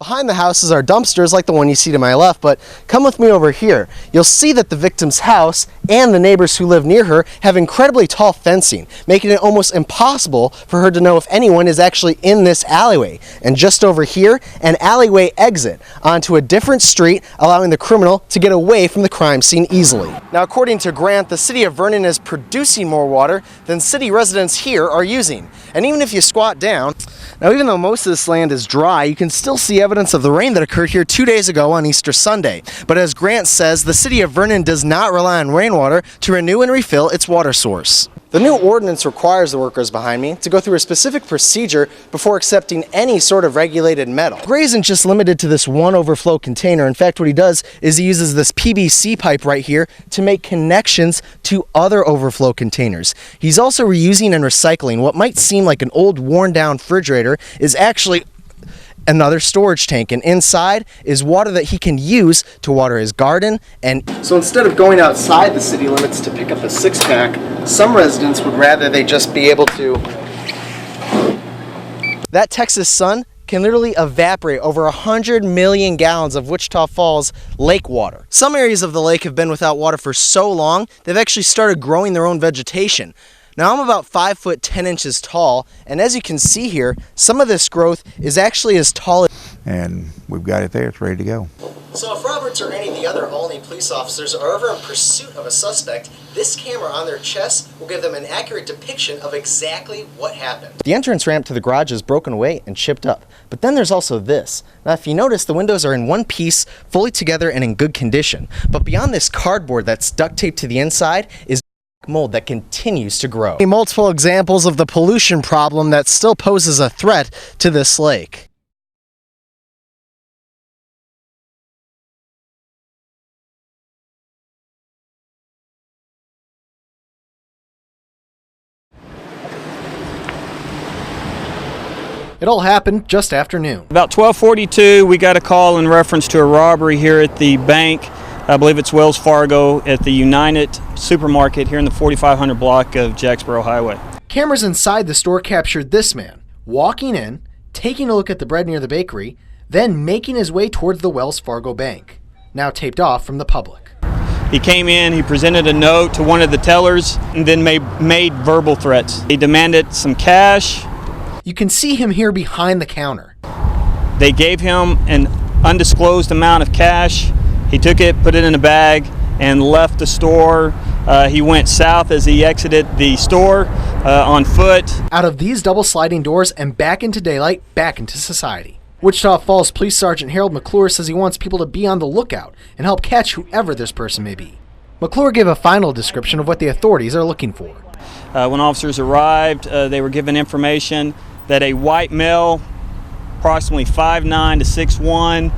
Behind the houses are dumpsters like the one you see to my left, but come with me over here. You'll see that the victim's house and the neighbors who live near her have incredibly tall fencing, making it almost impossible for her to know if anyone is actually in this alleyway. And just over here, an alleyway exit onto a different street, allowing the criminal to get away from the crime scene easily. Now, according to Grant, the city of Vernon is producing more water than city residents here are using. And even if you squat down, now even though most of this land is dry, you can still see evidence of the rain that occurred here 2 days ago on Easter Sunday. But as Grant says, the city of Vernon does not rely on rainwater to renew and refill its water source. The new ordinance requires the workers behind me to go through a specific procedure before accepting any sort of regulated metal. Gray isn't just limited to this one overflow container. In fact, what he does is he uses this PVC pipe right here to make connections to other overflow containers. He's also reusing and recycling. What might seem like an old worn down refrigerator is actually another storage tank, and inside is water that he can use to water his garden. And so instead of going outside the city limits to pick up a six-pack, some residents would rather they just be able to. That Texas sun can literally evaporate over 100 million gallons of Wichita Falls lake water. Some areas of the lake have been without water for so long, they've actually started growing their own vegetation. Now, I'm about 5 foot 10 inches tall, and as you can see here, some of this growth is actually as tall as... And we've got it there, it's ready to go. So if Roberts or any of the other Olney police officers are ever in pursuit of a suspect, this camera on their chest will give them an accurate depiction of exactly what happened. The entrance ramp to the garage is broken away and chipped up, but then there's also this. Now, if you notice, the windows are in one piece, fully together and in good condition. But beyond this cardboard that's duct taped to the inside is mold that continues to grow. Multiple examples of the pollution problem that still poses a threat to this lake. It all happened just after noon. About 12:42, we got a call in reference to a robbery here at the bank. I believe it's Wells Fargo at the United Supermarket here in the 4500 block of Jacksboro Highway. Cameras inside the store captured this man walking in, taking a look at the bread near the bakery, then making his way towards the Wells Fargo bank, now taped off from the public. He came in, he presented a note to one of the tellers, and then made verbal threats. He demanded some cash. You can see him here behind the counter. They gave him an undisclosed amount of cash. He took it, put it in a bag, and left the store. He went south as he exited the store on foot. Out of these double sliding doors and back into daylight, back into society. Wichita Falls Police Sergeant Harold McClure says he wants people to be on the lookout and help catch whoever this person may be. McClure gave a final description of what the authorities are looking for. When officers arrived, they were given information that a white male, approximately 5'9" to 6'1",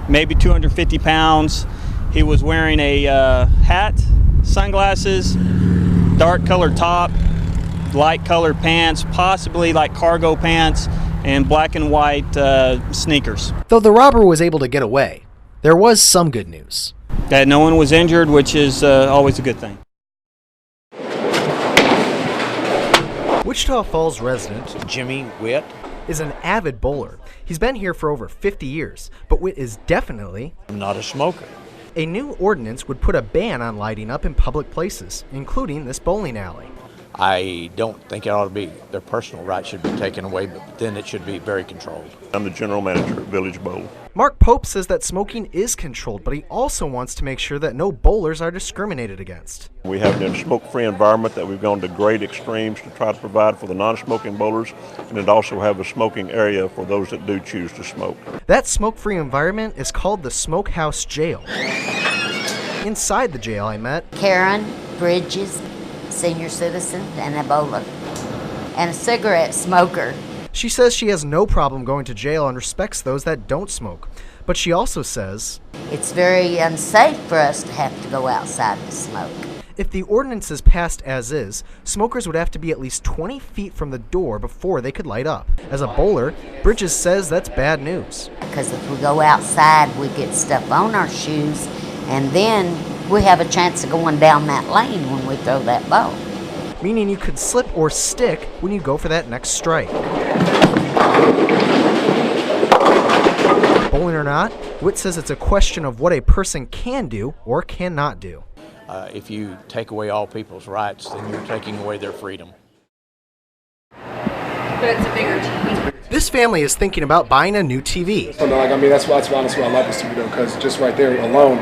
maybe 250 pounds. He was wearing a hat, sunglasses, dark colored top, light colored pants, possibly like cargo pants, and black and white sneakers. Though the robber was able to get away, there was some good news. That no one was injured, which is always a good thing. Wichita Falls resident Jimmy Witt is an avid bowler. He's been here for over 50 years, but Witt is definitely not a smoker. A new ordinance would put a ban on lighting up in public places, including this bowling alley. I don't think it ought to be. Their personal rights should be taken away, but then it should be very controlled. I'm the general manager at Village Bowl. Mark Pope says that smoking is controlled, but he also wants to make sure that no bowlers are discriminated against. We have a smoke-free environment that we've gone to great extremes to try to provide for the non-smoking bowlers, and it also have a smoking area for those that do choose to smoke. That smoke-free environment is called the Smokehouse Jail. Inside the jail, I met Karen Bridges, senior citizen and a bowler, and a cigarette smoker. She says she has no problem going to jail and respects those that don't smoke. But she also says it's very unsafe for us to have to go outside to smoke. If the ordinance is passed as is, smokers would have to be at least 20 feet from the door before they could light up. As a bowler, Bridges says that's bad news. Because if we go outside, we get stuff on our shoes, and then we have a chance of going down that lane when we throw that ball. Meaning you could slip or stick when you go for that next strike. or not, Witt says it's a question of what a person can do or cannot do. If you take away all people's rights, then you're taking away their freedom. But it's a bigger TV. This family is thinking about buying a new TV. So, like, I mean, that's honestly why I love this TV, though, because just right there alone,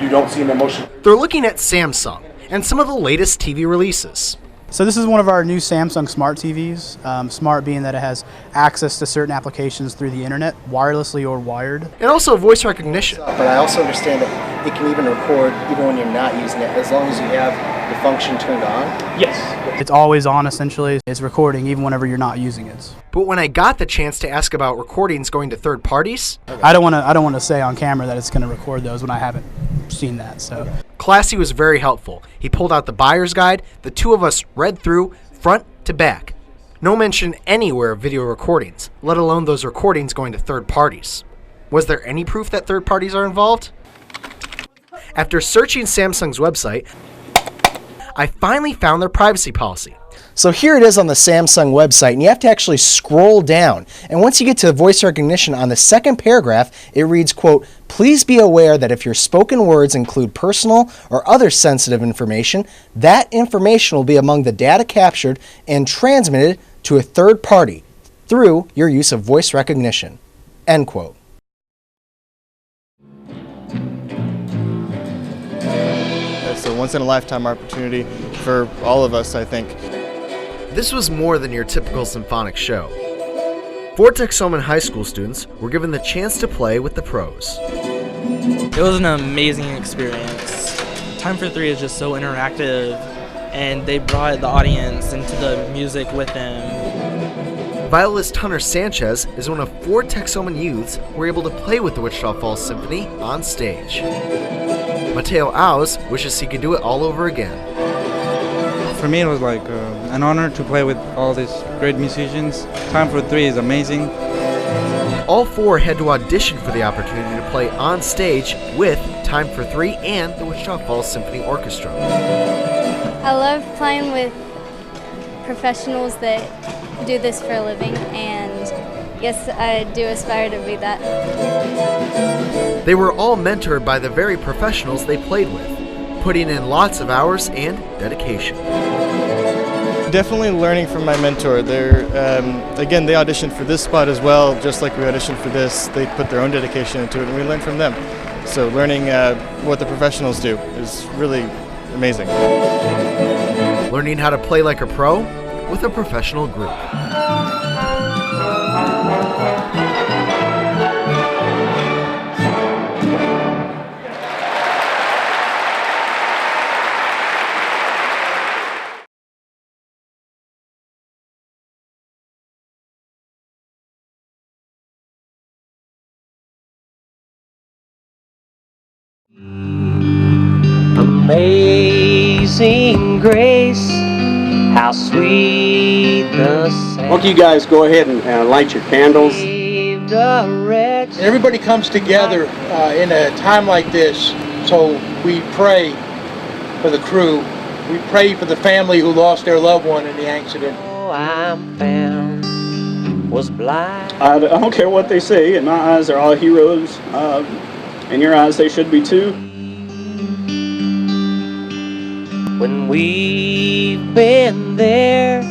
you don't see an emotion. They're looking at Samsung and some of the latest TV releases. So this is one of our new Samsung Smart TVs, smart being that it has access to certain applications through the internet, wirelessly or wired. And also voice recognition. But I also understand that it can even record even when you're not using it, as long as you have the function turned on. Yes. It's always on, essentially. It's recording even whenever you're not using it. But when I got the chance to ask about recordings going to third parties, I don't want to say on camera that it's going to record those when I haven't seen that. So Classy was very helpful. He pulled out the buyer's guide. The two of us read through front to back. No mention anywhere of video recordings, let alone those recordings going to third parties. Was there any proof that third parties are involved? After searching Samsung's website, I finally found their privacy policy. So here it is on the Samsung website, and you have to actually scroll down. And once you get to voice recognition, on the second paragraph, it reads, quote, "Please be aware that if your spoken words include personal or other sensitive information, that information will be among the data captured and transmitted to a third party through your use of voice recognition." End quote. It's a once-in-a-lifetime opportunity for all of us, I think. This was more than your typical symphonic show. 4 Texoman high school students were given the chance to play with the pros. It was an amazing experience. Time for Three is just so interactive, and they brought the audience into the music with them. Violinist Hunter Sanchez is one of 4 Texoman youths who were able to play with the Wichita Falls Symphony on stage. Mateo Auz wishes he could do it all over again. For me, it was like an honor to play with all these great musicians. Time for Three is amazing. All 4 had to audition for the opportunity to play on stage with Time for Three and the Wichita Falls Symphony Orchestra. I love playing with professionals that do this for a living, and yes, I do aspire to be that. They were all mentored by the very professionals they played with, putting in lots of hours and dedication. Definitely learning from my mentor. Again, they auditioned for this spot as well, just like we auditioned for this. They put their own dedication into it, and we learned from them. So learning what the professionals do is really amazing. Learning how to play like a pro with a professional group. Amazing grace, how sweet the sound. Why don't you guys go ahead and light your candles. Everybody comes together in a time like this, so we pray for the crew. We pray for the family who lost their loved one in the accident. Oh, I'm found, was blind. I don't care what they say. In my eyes, they're all heroes. In your eyes, they should be too. When we've been there.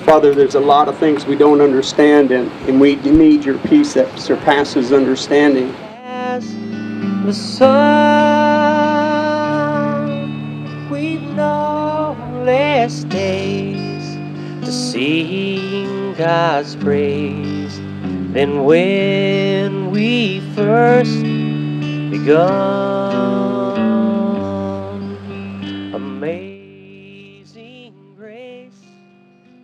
Father, there's a lot of things we don't understand, and we need your peace that surpasses understanding. As the sun, we've known less days to sing God's praise than when we first begun. Amazing grace,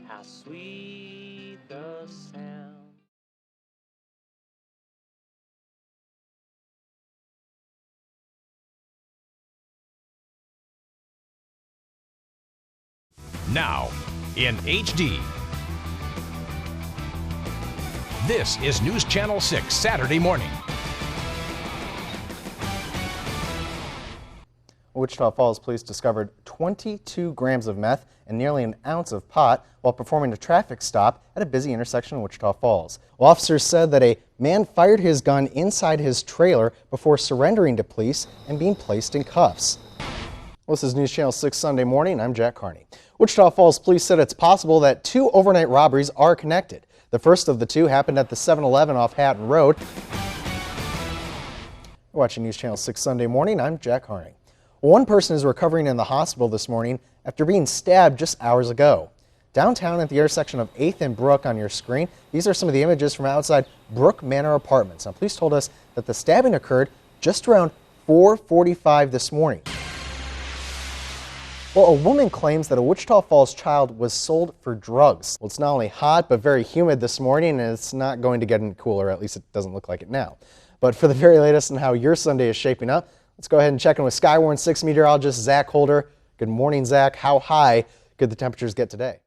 how sweet the sound. Now, in HD. This is News Channel 6 Saturday morning. Wichita Falls police discovered 22 grams of meth and nearly an ounce of pot while performing a traffic stop at a busy intersection in Wichita Falls. Well, officers said that a man fired his gun inside his trailer before surrendering to police and being placed in cuffs. Well, this is News Channel 6 Sunday Morning. I'm Jack Carney. Wichita Falls police said it's possible that 2 overnight robberies are connected. The first of the 2 happened at the 7-Eleven off Hatton Road. You're watching News Channel 6 Sunday Morning. I'm Jack Carney. One person is recovering in the hospital this morning after being stabbed just hours ago. Downtown at the intersection of 8th and Brook on your screen, these are some of the images from outside Brook Manor Apartments. Now, police told us that the stabbing occurred just around 4:45 this morning. Well, a woman claims that a Wichita Falls child was sold for drugs. Well, it's not only hot, but very humid this morning, and it's not going to get any cooler, at least it doesn't look like it now. But for the very latest on how your Sunday is shaping up, let's go ahead and check in with Skywarn 6 meteorologist Zach Holder. Good morning, Zach. How high could the temperatures get today?